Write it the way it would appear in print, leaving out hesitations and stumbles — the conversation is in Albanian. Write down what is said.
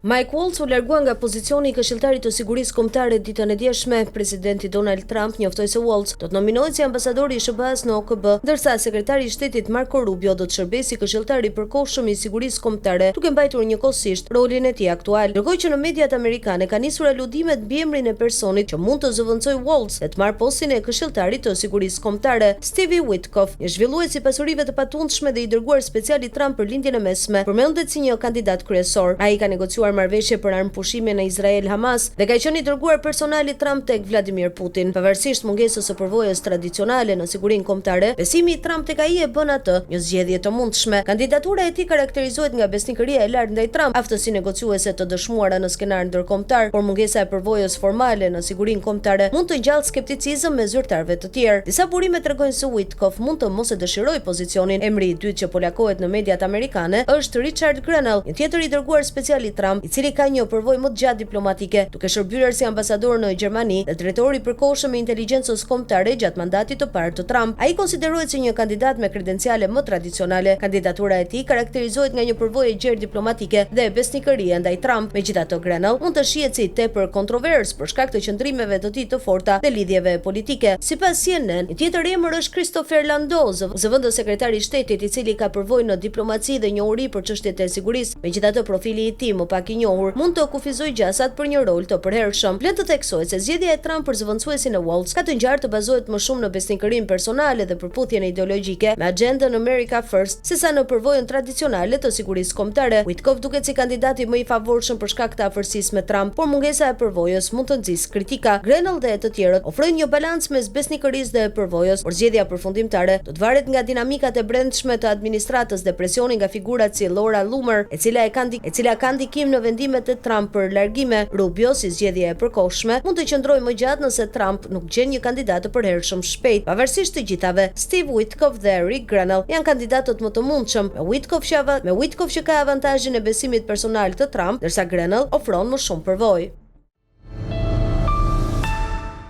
Mike Waltz u largua nga pozicioni i këshilltarit të sigurisë kombëtare ditën e djeshme. Presidenti Donald Trump njoftoi se Waltz do të nominohet si ambasador i SBA-s në OKB, ndërsa sekretari i shtetit Marco Rubio do të shërbejë si këshilltar i përkohshëm i sigurisë kombëtare, duke mbajtur njëkohësisht rolin e tij aktual. Ndërkohë që në mediat amerikane ka nisur aludimet mbi emrin e personit që mund të zëvendësojë Waltz dhe të marrë postin e këshilltarit të sigurisë kombëtare. Steve Witkoff, një zhvillues i pasurive të patundshme dhe i dërguar special i Trump për lindjen e mesme, përmendet si një kandidat kryesor. Ai ka negociuar marrëveshje për armëpushime në Izrael-Hamas dhe ka qenë i dërguar personal i Trump tek Vladimir Putin. Pavarësisht mungesës së përvojës tradicionale në sigurinë kombëtare, besimi i Trump tek ai e bën atë një zgjedhje të mundshme. Kandidatura e tij karakterizohet nga besnikëria e lartë ndaj Trump, aftësi negociuese të dëshmuara në skenar ndërkombëtar, por mungesa e përvojës formale në sigurinë kombëtare mund të ngjallë skepticizëm me zyrtarëve të tjerë. Disa burime tregojnë se Witkoff mund të mos e dëshirojë pozicionin. Emri i dytë që po lakohet në mediat amerikane është Richard Grenell, një tjetër i dërguar special i Trump, i cili ka një përvojë më të gjatë diplomatike, duke shërbyer si ambasador në Gjermani dhe drejtori i përkohshëm i inteligjencës kombëtare gjatë mandatit të parë të Trump. Ai konsiderohet si një kandidat me kredenciale më tradicionale. Kandidatura e tij karakterizohet nga një përvojë e gjerë diplomatike dhe besnikërie ndaj Trump. Megjithatë, Grenell mund të shihet si tepër kontrovers për shkak të qëndrimeve të tij të forta dhe lidhjeve politike. Sipas CNN, një tjetër emër është Christopher Landau, zëvendës sekretari i shtetit i cili ka përvojë në diplomaci dhe njohuri për çështjet e sigurisë. Megjithatë, profili i tij më pak i njohur mund të kufizojë gjasat për një rol të përhershëm. Vlen të theksohet se zgjedhja e Trump për zëvendësuesin e Waltz ka të ngjarë të bazohet më shumë në besnikërinë personale dhe përputhjen ideologjike me agendën America First, sesa në përvojën tradicionale të sigurisë kombëtare. Witkoff duket si kandidati më i favorshëm për shkak të afërsisë me Trump, por mungesa e përvojës mund të nxjisë kritika. Grenell dhe të tjerët ofrojnë një balancë mes besnikërisë dhe përvojës, por zgjedhja përfundimtare do të varet nga dinamikat e brendshme të administratës dhe presioni nga figurat si Laura Loomer, e cila ka ndikim në vendimet e Trump për largime. Rubio, si zgjedhje e përkohshme, mund të qëndrojë më gjatë nëse Trump nuk gjen një kandidat të përhershëm shpejt. Pavarësisht të gjithave, Steve Witkoff dhe Rick Grenell janë kandidatët më të mundshëm, me Witkoff që ka avantazhin e besimit personal të Trump, ndërsa Grenell ofron më shumë përvojë.